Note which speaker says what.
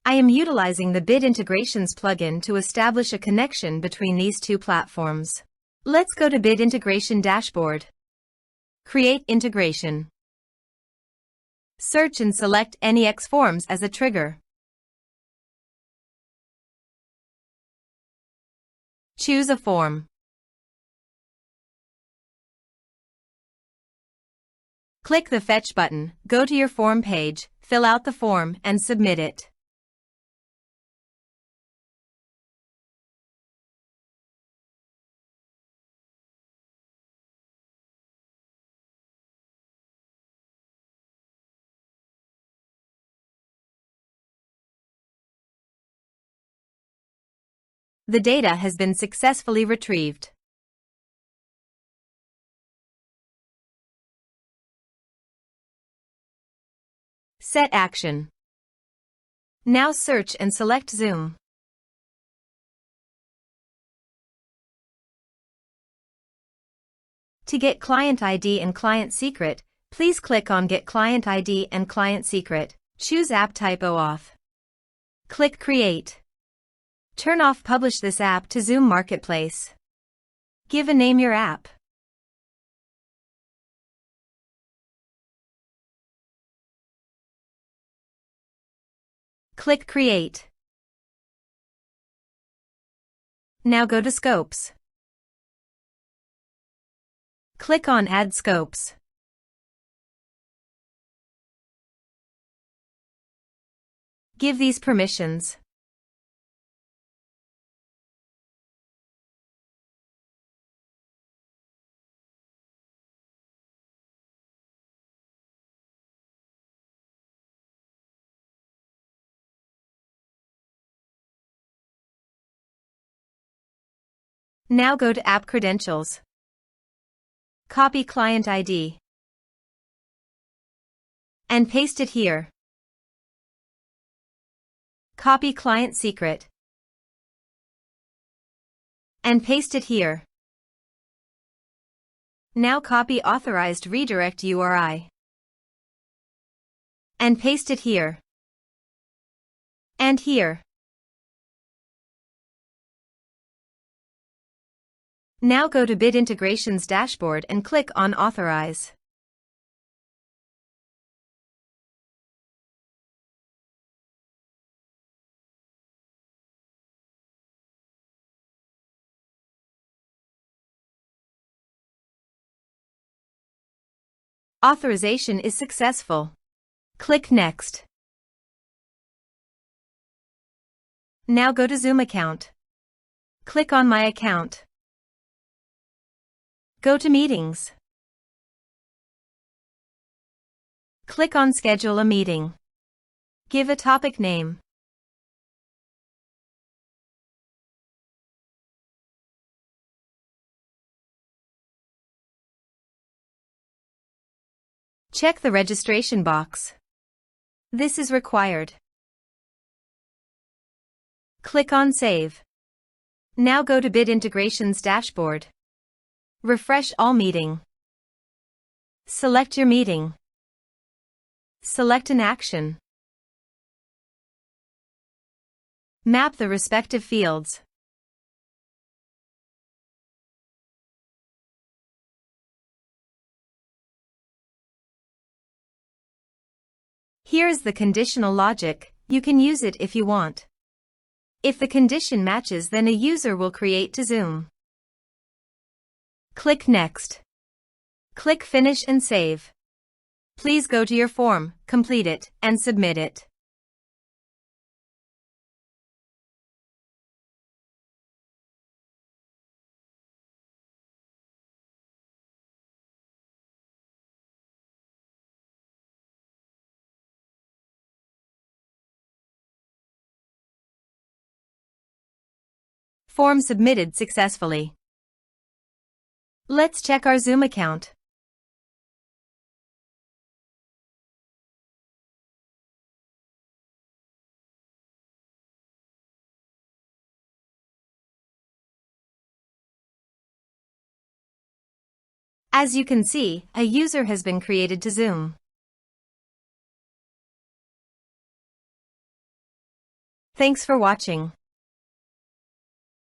Speaker 1: I am utilizing the Bid Integrations plugin to establish a connection between these two platforms. Let's go to Bid Integration Dashboard. Create integration. Search and select NEX Forms as a trigger. Choose a form. Click the Fetch button, go to your form page, fill out the form, and submit it. The data has been successfully retrieved. Set action. Now search and select Zoom. To get Client ID and Client Secret, please click on Get Client ID and Client Secret. Choose App Type OAuth. Click Create. Turn off Publish this app to Zoom Marketplace. Give a name your app. Click Create. Now go to Scopes. Click on Add Scopes. Give these permissions. Now go to App Credentials. Copy Client ID and paste it here. Copy Client Secret and paste it here. Now copy Authorized Redirect URI and paste it here and here. Now go to Bid Integrations Dashboard and click on Authorize. Authorization is successful. Click Next. Now go to Zoom account. Click on My Account. Go to Meetings. Click on Schedule a meeting. Give a topic name. Check the registration box. This is required. Click on Save. Now go to Bid Integrations Dashboard. Refresh all meeting. Select your meeting. Select an action. Map the respective fields. Here is the conditional logic. You can use it if you want. If the condition matches, then a user will create to Zoom. Click Next. Click Finish and Save. Please go to your form, complete it, and submit it. Form submitted successfully. Let's check our Zoom account. As you can see, a user has been created to Zoom. Thanks for watching.